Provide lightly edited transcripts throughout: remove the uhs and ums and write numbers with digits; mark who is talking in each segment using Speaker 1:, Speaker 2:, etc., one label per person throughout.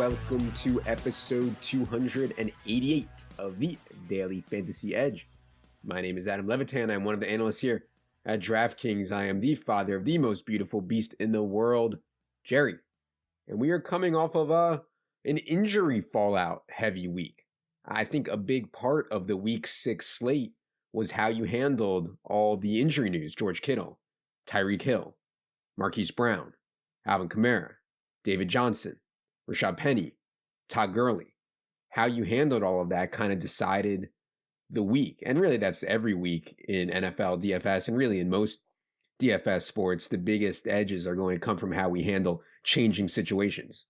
Speaker 1: welcome to episode 288 of the Daily Fantasy Edge. My name is Adam Levitan. I'm one of the analysts here at DraftKings. I am the father of the most beautiful beast in the world, Jerry. And we are coming off of an injury fallout heavy week. I think a big part of the week 6 slate was how you handled all the injury news. George Kittle, Tyreek Hill, Marquise Brown, Alvin Kamara, David Johnson, Rashad Penny, Todd Gurley. How you handled all of that kind of decided the week. And really that's every week in NFL DFS and really in most DFS sports. The biggest edges are going to come from how we handle changing situations.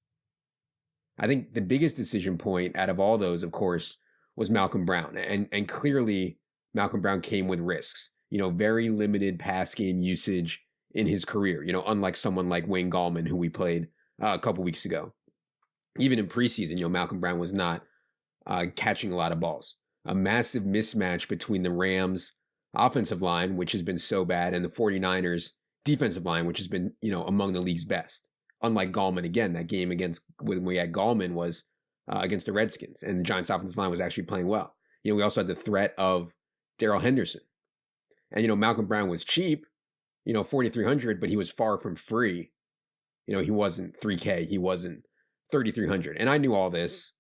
Speaker 1: I think the biggest decision point out of all those, of course, was Malcolm Brown. And clearly Malcolm Brown came with risks. Very limited pass game usage in his career, unlike someone like Wayne Gallman, who we played a couple weeks ago. Even in preseason, Malcolm Brown was not catching a lot of balls. A massive mismatch between the Rams offensive line, which has been so bad, and the 49ers defensive line, which has been, among the league's best. Unlike Gallman, again, that game when we had Gallman was against the Redskins, and the Giants offensive line was actually playing well. We also had the threat of Darrell Henderson. And, Malcolm Brown was cheap, 4,300, but he was far from free. He wasn't 3K, he wasn't 3,300. And I knew all this,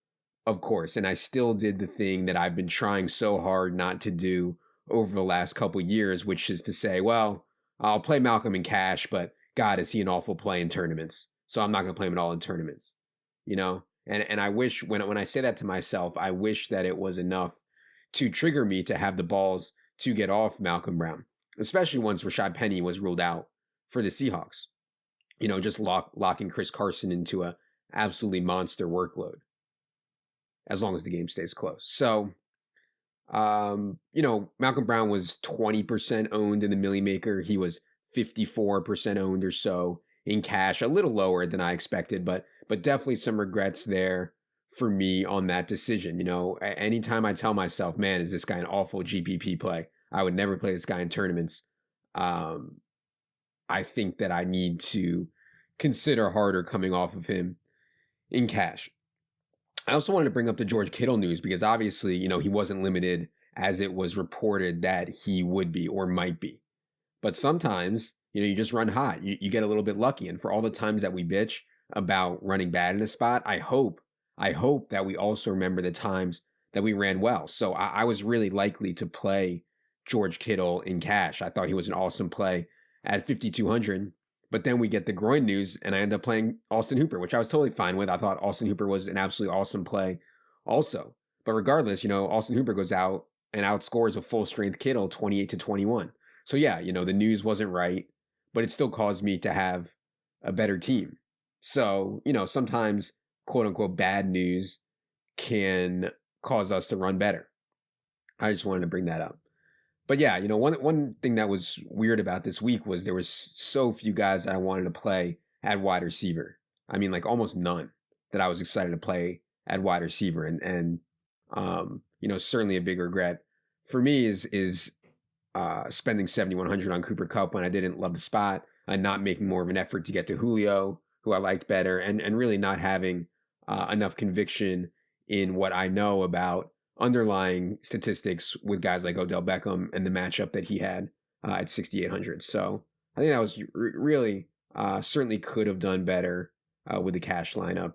Speaker 1: of course, and I still did the thing that I've been trying so hard not to do over the last couple years, which is to say, well, I'll play Malcolm in cash, but God, is he an awful play in tournaments. So I'm not going to play him at all in tournaments, And I wish, when I say that to myself, I wish that it was enough to trigger me to have the balls to get off Malcolm Brown, especially once Rashad Penny was ruled out for the Seahawks. Just locking Chris Carson into a absolutely monster workload as long as the game stays close. So, Malcolm Brown was 20% owned in the Millie Maker. He was 54% owned or so in cash, a little lower than I expected, but definitely some regrets there for me on that decision. Anytime I tell myself, man, is this guy an awful GPP play? I would never play this guy in tournaments. I think that I need to consider harder coming off of him in cash. I also wanted to bring up the George Kittle news because obviously, he wasn't limited as it was reported that he would be or might be. But sometimes, you just run hot. You get a little bit lucky. And for all the times that we bitch about running bad in a spot, I hope that we also remember the times that we ran well. So I was really likely to play George Kittle in cash. I thought he was an awesome play at 5,200. But then we get the groin news, and I end up playing Austin Hooper, which I was totally fine with. I thought Austin Hooper was an absolutely awesome play also. But regardless, Austin Hooper goes out and outscores a full-strength Kittle 28-21. So yeah, the news wasn't right, but it still caused me to have a better team. So, sometimes quote-unquote bad news can cause us to run better. I just wanted to bring that up. But yeah, one thing that was weird about this week was there was so few guys that I wanted to play at wide receiver. I mean, like almost none that I was excited to play at wide receiver. And certainly a big regret for me is spending 7,100 on Cooper Kupp when I didn't love the spot, and not making more of an effort to get to Julio, who I liked better, and really not having enough conviction in what I know about underlying statistics with guys like Odell Beckham and the matchup that he had at 6,800. So I think that was really certainly could have done better with the cash lineup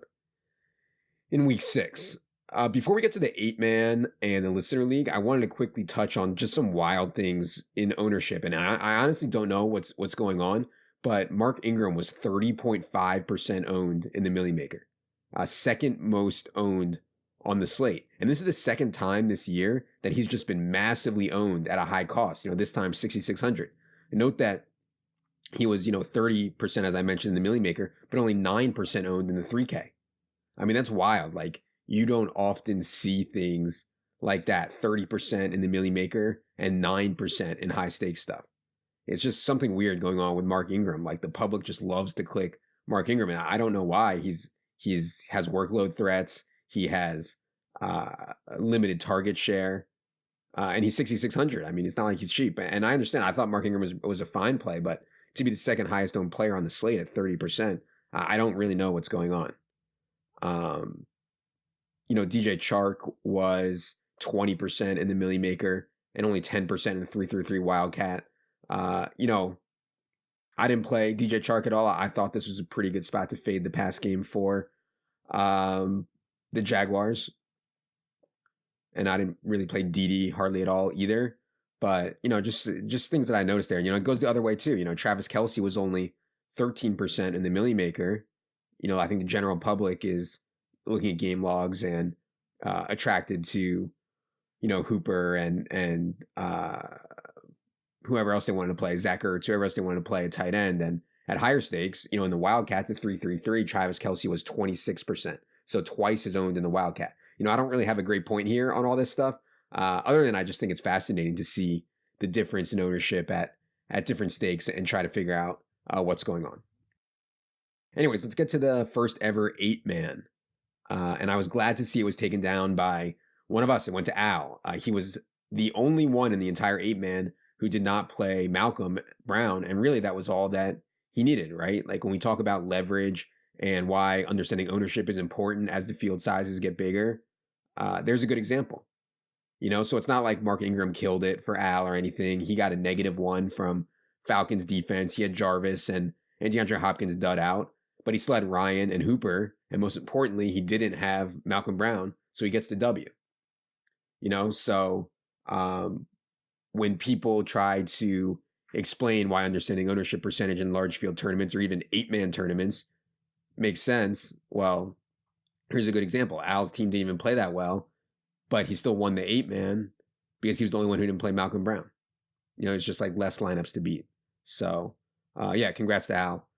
Speaker 1: in week 6. Before we get to the 8-man and the listener league, I wanted to quickly touch on just some wild things in ownership. And I honestly don't know what's going on, but Mark Ingram was 30.5% owned in the Millie Maker, second most owned on the slate. And this is the second time this year that he's just been massively owned at a high cost, this time 6,600. And note that he was, 30%, as I mentioned, in the Millie Maker, but only 9% owned in the 3K. I mean, that's wild. Like, you don't often see things like that, 30% in the Millie Maker and 9% in high stakes stuff. It's just something weird going on with Mark Ingram. Like, the public just loves to click Mark Ingram, and I don't know why. He's has workload threats. He has a limited target share, and he's 6,600. I mean, it's not like he's cheap. And I understand. I thought Mark Ingram was a fine play, but to be the second highest owned player on the slate at 30%, I don't really know what's going on. Um, DJ Chark was 20% in the Millie Maker and only 10% in the 333 Wildcat. I didn't play DJ Chark at all. I thought this was a pretty good spot to fade the pass game for the Jaguars. And I didn't really play DD hardly at all either. But, just things that I noticed there. It goes the other way too. Travis Kelce was only 13% in the Millie Maker. I think the general public is looking at game logs and attracted to, Hooper and whoever else they wanted to play, Zach Ertz, whoever else they wanted to play at tight end. And at higher stakes, in the Wildcat, the 333, Travis Kelce was 26%. So twice as owned in the Wildcat. I don't really have a great point here on all this stuff. Other than I just think it's fascinating to see the difference in ownership at different stakes and try to figure out what's going on. Anyways, let's get to the first ever 8-man. And I was glad to see it was taken down by one of us. It went to Al. He was the only one in the entire 8-man who did not play Malcolm Brown. And really that was all that he needed, right? Like when we talk about leverage and why understanding ownership is important as the field sizes get bigger, there's a good example. So it's not like Mark Ingram killed it for Al or anything. He got a -1 from Falcons defense. He had Jarvis and DeAndre Hopkins dud out, but he still had Ryan and Hooper. And most importantly, he didn't have Malcolm Brown. So he gets the W. So when people try to explain why understanding ownership percentage in large field tournaments or even 8-man tournaments makes sense, well, here's a good example. Al's team didn't even play that well, but he still won the 8-man because he was the only one who didn't play Malcolm Brown. It's just like less lineups to beat. So, congrats to Al.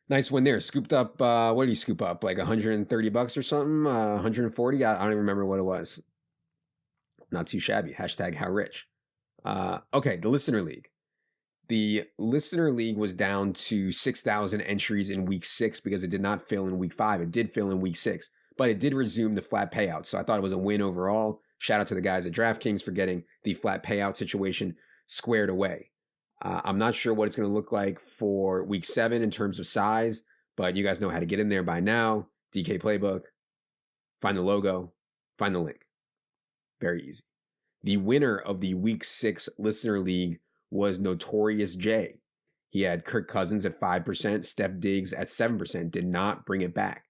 Speaker 1: Nice win there. Scooped up, what did he scoop up? Like $130 or something? 140? I don't even remember what it was. Not too shabby. Hashtag how rich. Okay, the Listener League. The Listener League was down to 6,000 entries in week 6 because it did not fill in week 5. It did fill in week 6, but it did resume the flat payout. So I thought it was a win overall. Shout out to the guys at DraftKings for getting the flat payout situation squared away. I'm not sure what it's going to look like for week 7 in terms of size, but you guys know how to get in there by now. DK Playbook, find the logo, find the link. Very easy. The winner of the week 6 Listener League was Notorious J. He had Kirk Cousins at 5%, Steph Diggs at 7%, did not bring it back.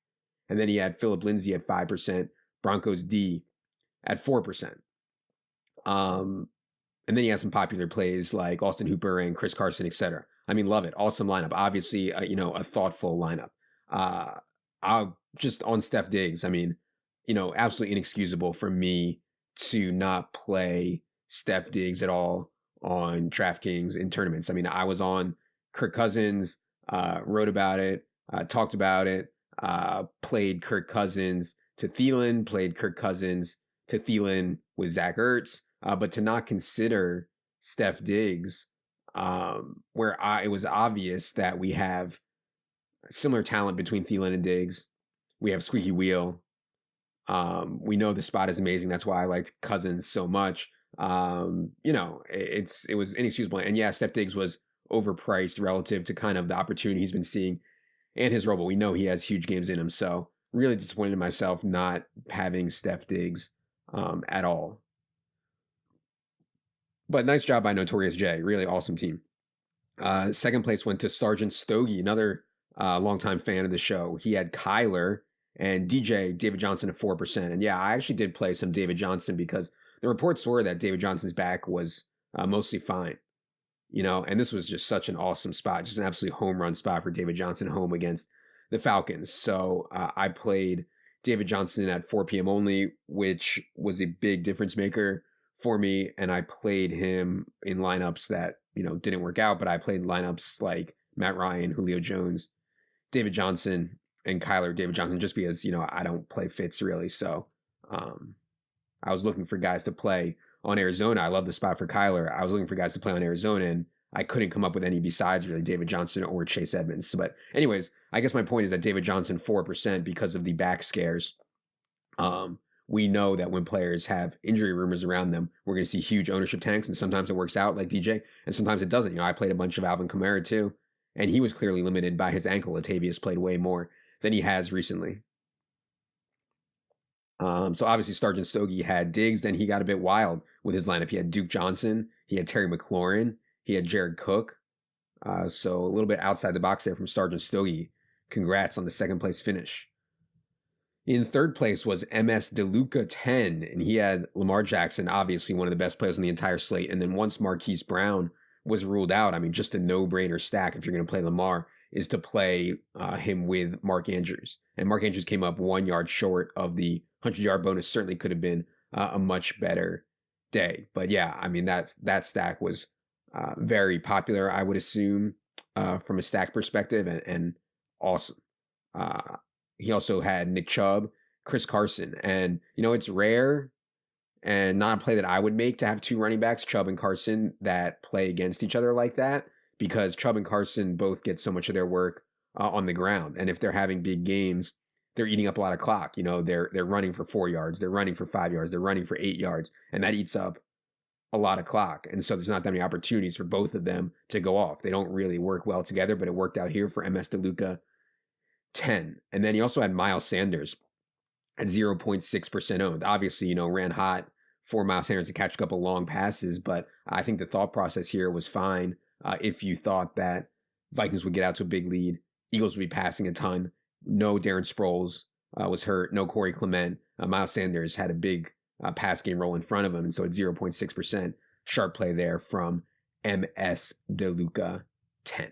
Speaker 1: And then he had Philip Lindsay at 5%, Broncos D at 4%. And then he had some popular plays like Austin Hooper and Chris Carson, etc. I mean, love it. Awesome lineup. Obviously, a thoughtful lineup. I'll just on Steph Diggs, I mean, absolutely inexcusable for me to not play Steph Diggs at all on DraftKings in tournaments. I mean, I was on Kirk Cousins, wrote about it, talked about it, played Kirk Cousins to Thielen, played Kirk Cousins to Thielen with Zach Ertz, but to not consider Steph Diggs, where it was obvious that we have similar talent between Thielen and Diggs. We have squeaky wheel. We know the spot is amazing. That's why I liked Cousins so much. It was inexcusable. And yeah, Steph Diggs was overpriced relative to kind of the opportunity he's been seeing and his role, but we know he has huge games in him. So really disappointed in myself not having Steph Diggs at all. But nice job by Notorious J. Really awesome team. Second place went to Sergeant Stogie, another longtime fan of the show. He had Kyler and DJ David Johnson at 4%. And yeah, I actually did play some David Johnson because the reports were that David Johnson's back was mostly fine. And this was just such an awesome spot, just an absolute home run spot for David Johnson home against the Falcons. So I played David Johnson at 4 p.m. only, which was a big difference maker for me. And I played him in lineups that, didn't work out, but I played lineups like Matt Ryan, Julio Jones, David Johnson, and Kyler David Johnson, just because, I don't play Fitz really. So I was looking for guys to play on Arizona. I love the spot for Kyler. I was looking for guys to play on Arizona, and I couldn't come up with any besides really David Johnson or Chase Edmonds. But anyways, I guess my point is that David Johnson 4% because of the back scares. We know that when players have injury rumors around them, we're going to see huge ownership tanks, and sometimes it works out like DJ, and sometimes it doesn't. I played a bunch of Alvin Kamara too, and he was clearly limited by his ankle. Latavius played way more than he has recently. So obviously Sergeant Stogie had Diggs, then he got a bit wild with his lineup. He had Duke Johnson, he had Terry McLaurin, he had Jared Cook. So a little bit outside the box there from Sergeant Stogie. Congrats on the second place finish. In third place was MS DeLuca 10, and he had Lamar Jackson, obviously one of the best players on the entire slate. And then once Marquise Brown was ruled out, I mean, just a no-brainer stack if you're going to play Lamar is to play him with Mark Andrews. And Mark Andrews came up 1 yard short of the 100-yard bonus. Certainly could have been a much better day. But yeah, I mean, that stack was very popular, I would assume, from a stack perspective, and awesome. He also had Nick Chubb, Chris Carson. And, it's rare and not a play that I would make to have two running backs, Chubb and Carson, that play against each other like that, because Chubb and Carson both get so much of their work on the ground. And if they're having big games, they're eating up a lot of clock. They're running for 4 yards, they're running for 5 yards, they're running for 8 yards, and that eats up a lot of clock. And so there's not that many opportunities for both of them to go off. They don't really work well together, but it worked out here for MS DeLuca 10. And then he also had Miles Sanders at 0.6% owned. Obviously, ran hot for Miles Sanders to catch a couple long passes, but I think the thought process here was fine. If you thought that Vikings would get out to a big lead, Eagles would be passing a ton. No Darren Sproles was hurt. No Corey Clement. Miles Sanders had a big pass game roll in front of him, and so at 0.6%, sharp play there from MS DeLuca 10.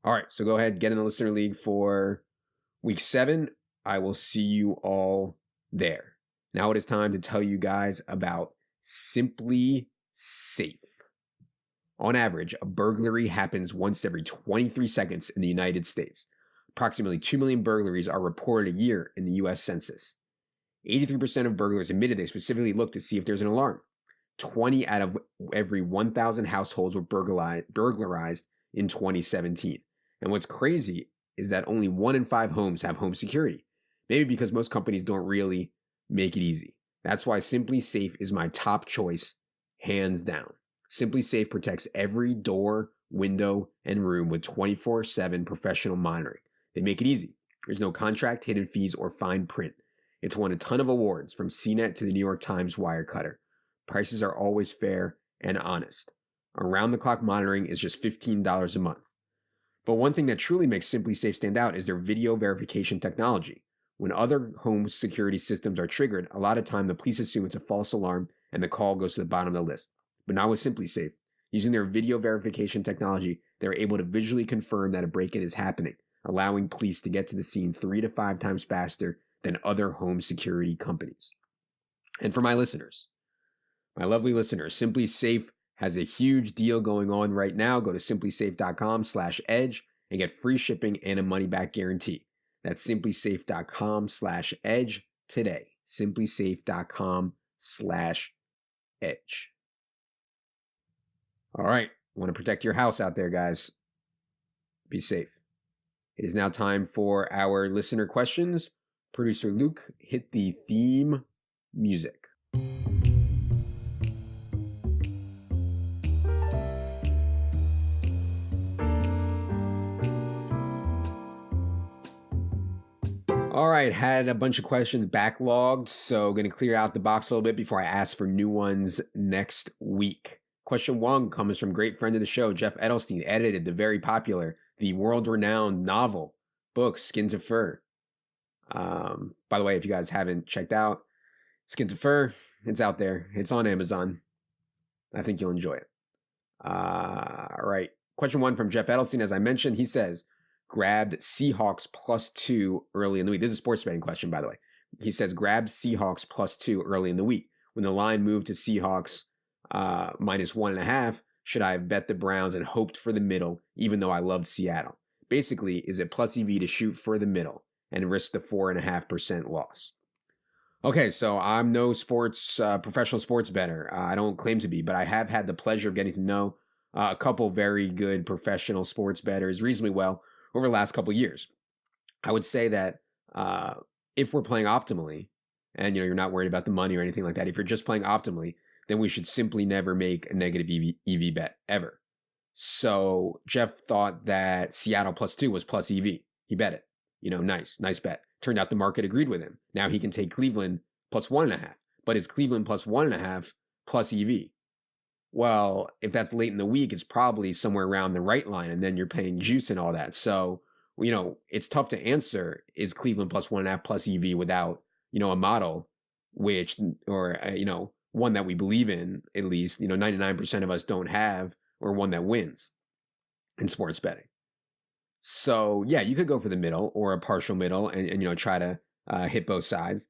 Speaker 1: All right, so go ahead, get in the listener league for week 7. I will see you all there. Now it is time to tell you guys about Simply Safe. On average, a burglary happens once every 23 seconds in the United States. Approximately 2 million burglaries are reported a year in the U.S. Census. 83% of burglars admitted they specifically looked to see if there's an alarm. 20 out of every 1,000 households were burglarized in 2017. And what's crazy is that only 1 in 5 homes have home security. Maybe because most companies don't really make it easy. That's why Simply Safe is my top choice, hands down. Simply Safe protects every door, window, and room with 24/7 professional monitoring. They make it easy. There's no contract, hidden fees, or fine print. It's won a ton of awards, from CNET to the New York Times Wirecutter. Prices are always fair and honest. Around-the-clock monitoring is just $15 a month. But one thing that truly makes Simply Safe stand out is their video verification technology. When other home security systems are triggered, a lot of time the police assume it's a false alarm and the call goes to the bottom of the list. But not with Simply Safe. Using their video verification technology, they're able to visually confirm that a break-in is happening, allowing police to get to the scene 3 to 5 times faster than other home security companies. And for my listeners, my lovely listeners, Simply Safe has a huge deal going on right now. Go to simplysafe.com/edge and get free shipping and a money-back guarantee. That's simplysafe.com/edge today. simplysafe.com/edge. All right. Want to protect your house out there, guys. Be safe. It is now time for our listener questions. Producer Luke, hit the theme music. All right, had a bunch of questions backlogged, so going to clear out the box a little bit before I ask for new ones next week. Question 1 comes from great friend of the show, Jeff Edelstein, edited the very popular, the world-renowned novel book, Skin to Fur. By the way, if you guys haven't checked out Skin to Fur, it's out there. It's on Amazon. I think you'll enjoy it. All right. Question 1 from Jeff Edelstein. As I mentioned, he says, grabbed Seahawks +2 early in the week. This is a sports betting question, by the way. He says, grabbed Seahawks +2 early in the week. When the line moved to Seahawks -1.5, should I have bet the Browns and hoped for the middle, even though I loved Seattle? Basically, is it plus EV to shoot for the middle and risk the 4.5% loss? Okay, so I'm no professional sports bettor. I don't claim to be, but I have had the pleasure of getting to know a couple very good professional sports bettors reasonably well over the last couple of years. I would say that if we're playing optimally, and you're not worried about the money or anything like that, if you're just playing optimally, then we should simply never make a negative EV bet ever. So Jeff thought that Seattle +2 was plus EV. He bet it. Nice bet. Turned out the market agreed with him. Now he can take Cleveland plus 1.5. But is Cleveland plus 1.5 plus EV? Well, if that's late in the week, it's probably somewhere around the right line, and then you're paying juice and all that. So, it's tough to answer, is Cleveland plus 1.5 plus EV without, a model, one that we believe in, at least, 99% of us don't have, or one that wins in sports betting. So, yeah, you could go for the middle or a partial middle and try to hit both sides.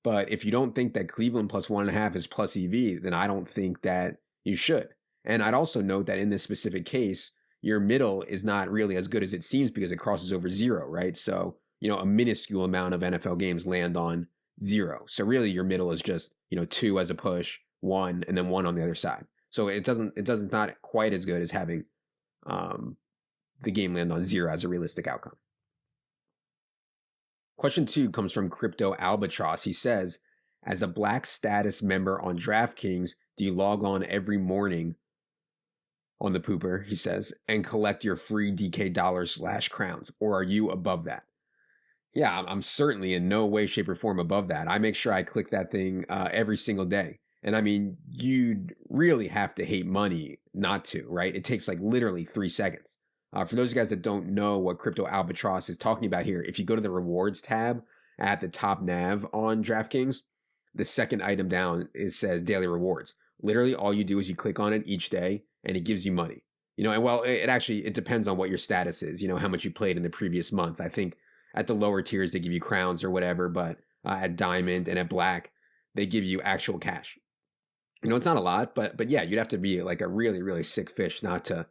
Speaker 1: But if you don't think that Cleveland plus 1.5 is plus EV, then I don't think that you should. And I'd also note that in this specific case, your middle is not really as good as it seems because it crosses over 0, right? So, a minuscule amount of NFL games land on 0. So really your middle is just, 2 as a push, 1, and then 1 on the other side. So it doesn't not quite as good as having the game land on 0 as a realistic outcome. Question 2 comes from Crypto Albatross. He says, as a Black status member on DraftKings, do you log on every morning on the pooper, he says, and collect your free DK dollars / crowns? Or are you above that? Yeah, I'm certainly in no way, shape, or form above that. I make sure I click that thing every single day. And I mean, you'd really have to hate money not to, right? It takes like literally 3 seconds. For those guys that don't know what Crypto Albatross is talking about here, if you go to the rewards tab at the top nav on DraftKings, the second item down, it says daily rewards. Literally all you do is you click on it each day and it gives you money. And well, it depends on what your status is, how much you played in the previous month. I think at the lower tiers, they give you crowns or whatever, but at Diamond and at Black, they give you actual cash. It's not a lot, but yeah, you'd have to be like a really, really sick fish not to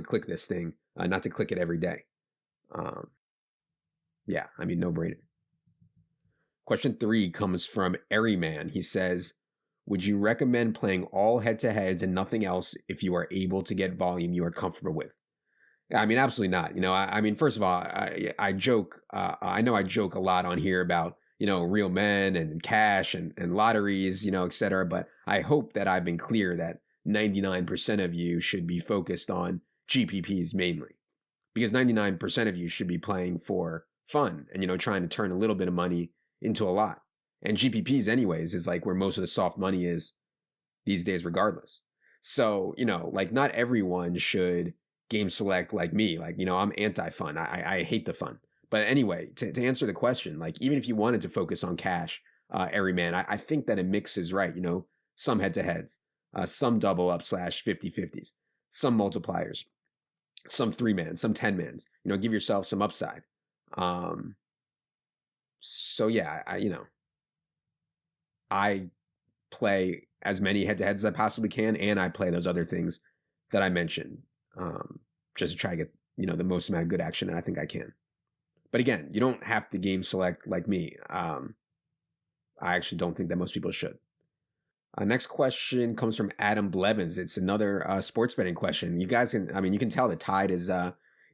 Speaker 1: click this thing, not to click it every day. Yeah, I mean, no brainer. Question 3 comes from Airyman. He says, would you recommend playing all head-to-heads and nothing else if you are able to get volume you are comfortable with? I mean, absolutely not. I mean, first of all, I joke. I know I joke a lot on here about, real men and cash and lotteries, et cetera. But I hope that I've been clear that 99% of you should be focused on GPPs mainly, because 99% of you should be playing for fun and, trying to turn a little bit of money into a lot. And GPPs anyways is like where most of the soft money is these days regardless. So, like not everyone should game select like me. Like, I'm anti-fun. I hate the fun. But anyway, to answer the question, like even if you wanted to focus on cash, Airyman, I think that a mix is right. Some head-to-heads, some double up / 50-50s, some multipliers, some 3-man, some 10-mans, give yourself some upside. So yeah, I play as many head-to-heads as I possibly can, and I play those other things that I mentioned, just to try to get, the most amount of good action that I think I can. But again, you don't have to game select like me. I actually don't think that most people should. Next question comes from Adam Levitan. It's another sports betting question. You guys you can tell the tide is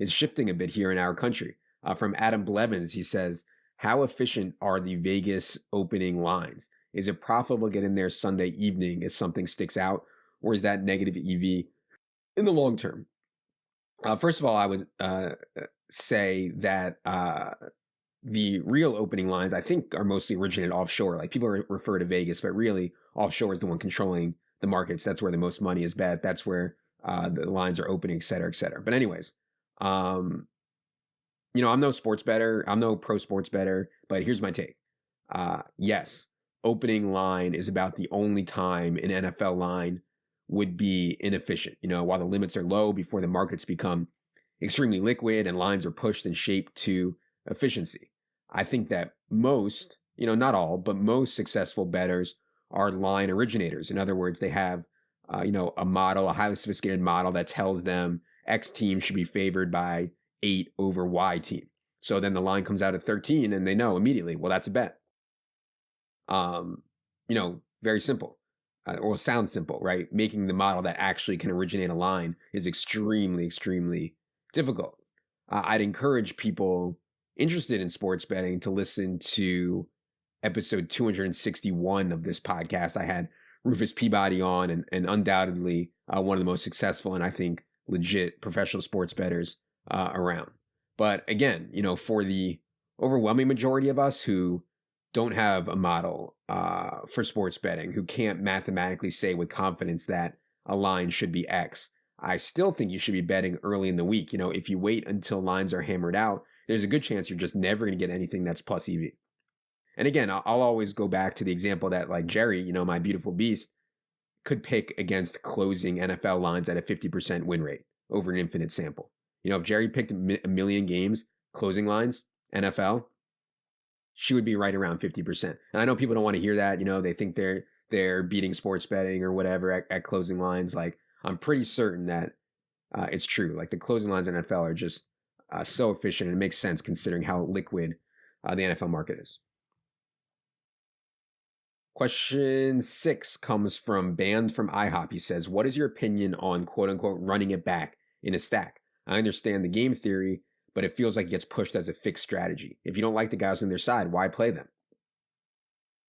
Speaker 1: shifting a bit here in our country. From Adam Levitan, he says, how efficient are the Vegas opening lines? Is it profitable to get in there Sunday evening if something sticks out, or is that negative EV in the long term? First of all, I would say that the real opening lines, I think, are mostly originated offshore. Like people refer to Vegas, but really offshore is the one controlling the markets. That's where the most money is bet. That's where the lines are opening, et cetera, et cetera. But anyways, I'm no sports bettor. I'm no pro sports bettor, but here's my take. Yes, opening line is about the only time an NFL line would be inefficient. While the limits are low before the markets become extremely liquid and lines are pushed and shaped to efficiency. I think that most, not all, but most successful bettors are line originators. In other words, they have, a model, a highly sophisticated model that tells them X team should be favored by 8 over Y team. So then the line comes out at 13 and they know immediately, well, that's a bet. Very simple. Or sounds simple, right? Making the model that actually can originate a line is extremely, extremely difficult. I'd encourage people interested in sports betting to listen to episode 261 of this podcast. I had Rufus Peabody on, and undoubtedly one of the most successful and I think legit professional sports bettors around. But again, for the overwhelming majority of us who don't have a model for sports betting, who can't mathematically say with confidence that a line should be X, I still think you should be betting early in the week. If you wait until lines are hammered out, there's a good chance you're just never going to get anything that's plus EV. And again, I'll always go back to the example that like Jerry, my beautiful beast, could pick against closing NFL lines at a 50% win rate over an infinite sample. If Jerry picked a million games, closing lines, NFL, she would be right around 50%. And I know people don't want to hear that. They think they're beating sports betting or whatever at closing lines. Like, I'm pretty certain that it's true. Like, the closing lines in NFL are just so efficient, and it makes sense considering how liquid the NFL market is. Question 6 comes from Banned from IHOP. He says, what is your opinion on quote unquote running it back in a stack? I understand the game theory, but it feels like it gets pushed as a fixed strategy. If you don't like the guys on their side, why play them?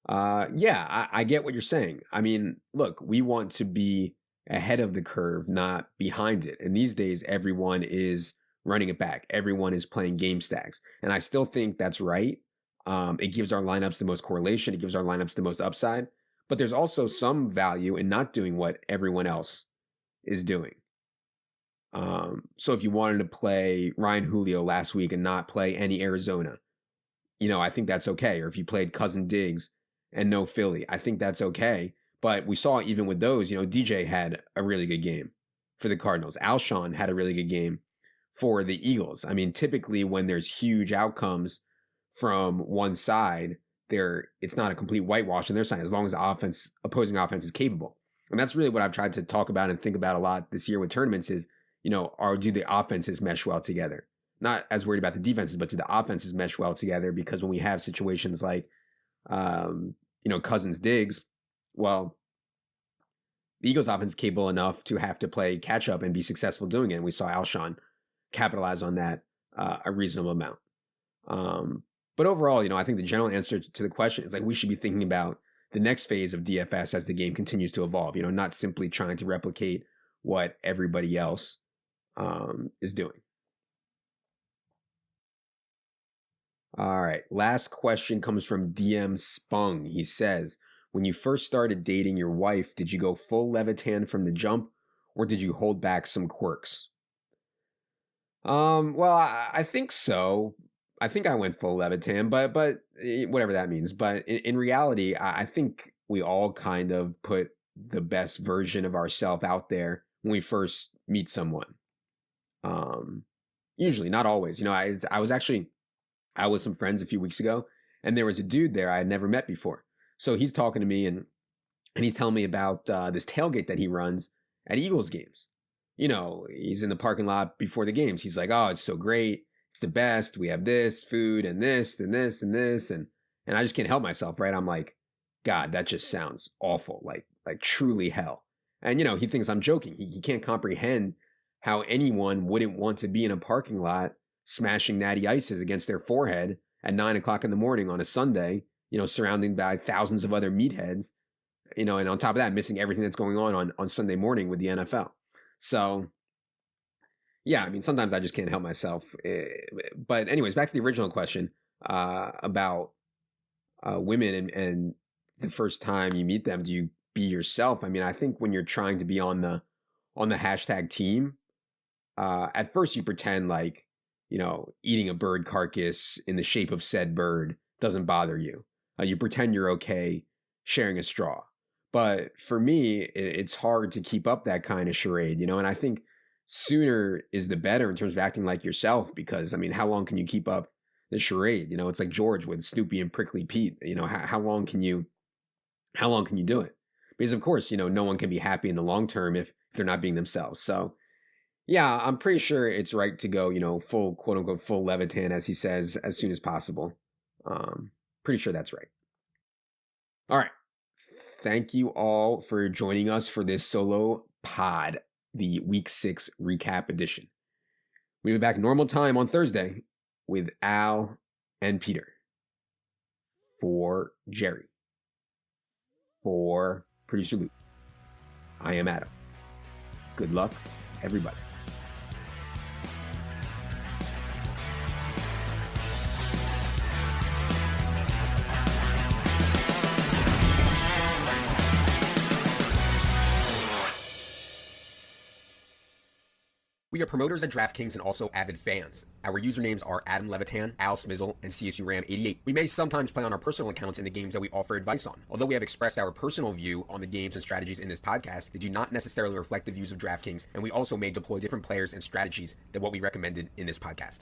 Speaker 1: Yeah, I get what you're saying. I mean, look, we want to be ahead of the curve, not behind it. And these days, everyone is running it back. Everyone is playing game stacks. And I still think that's right. It gives our lineups the most correlation. It gives our lineups the most upside. But there's also some value in not doing what everyone else is doing. So if you wanted to play Ryan Julio last week and not play any Arizona, I think that's okay. Or if you played Cousin Diggs and no Philly, I think that's okay. But we saw even with those, DJ had a really good game for the Cardinals. Alshon had a really good game for the Eagles. I mean, typically when there's huge outcomes from one side, it's not a complete whitewash on their side as long as the opposing offense is capable. And that's really what I've tried to talk about and think about a lot this year with tournaments is, do the offenses mesh well together? Not as worried about the defenses, but do the offenses mesh well together? Because when we have situations like, Cousins Diggs, well, the Eagles offense is capable enough to have to play catch up and be successful doing it. And we saw Alshon capitalize on that a reasonable amount. But overall, I think the general answer to the question is like we should be thinking about the next phase of DFS as the game continues to evolve, not simply trying to replicate what everybody else is doing. All right. Last question comes from DM Spung. He says, when you first started dating your wife, did you go full Levitan from the jump or did you hold back some quirks? Well, I think so. I think I went full Levitan, but whatever that means. But in reality, I think we all kind of put the best version of ourselves out there when we first meet someone. Usually, not always. I was actually out with some friends a few weeks ago, and there was a dude there I had never met before. So he's talking to me and he's telling me about this tailgate that he runs at Eagles games. He's in the parking lot before the games. He's like, oh, it's so great. It's the best. We have this food and this and this and this. And I just can't help myself, right? I'm like, God, that just sounds awful. Like truly hell. And, he thinks I'm joking. He can't comprehend how anyone wouldn't want to be in a parking lot smashing natty ices against their forehead at 9 o'clock in the morning on a Sunday, surrounded by thousands of other meatheads, and on top of that, missing everything that's going on Sunday morning with the NFL. So, yeah, I mean, sometimes I just can't help myself. But anyways, back to the original question about women and the first time you meet them, do you be yourself? I mean, I think when you're trying to be on the hashtag team, at first you pretend like, eating a bird carcass in the shape of said bird doesn't bother you. You pretend you're okay sharing a straw. But for me, it's hard to keep up that kind of charade, and I think sooner is the better in terms of acting like yourself, because, I mean, how long can you keep up the charade? It's like George with Snoopy and Prickly Pete. How long can you do it? Because, of course, no one can be happy in the long term if they're not being themselves. So, yeah, I'm pretty sure it's right to go, full, quote unquote, full Levitan, as he says, as soon as possible. Pretty sure that's right. All right. Thank you all for joining us for this solo pod, the Week 6 recap edition. We'll be back normal time on Thursday with Al and Peter. For Jerry. For Producer Luke. I am Adam. Good luck, everybody. We are promoters at DraftKings and also avid fans. Our usernames are Adam Levitan, Al Smizzle, and CSU Ram 88. We may sometimes play on our personal accounts in the games that we offer advice on. Although we have expressed our personal view on the games and strategies in this podcast, they do not necessarily reflect the views of DraftKings, and we also may deploy different players and strategies than what we recommended in this podcast.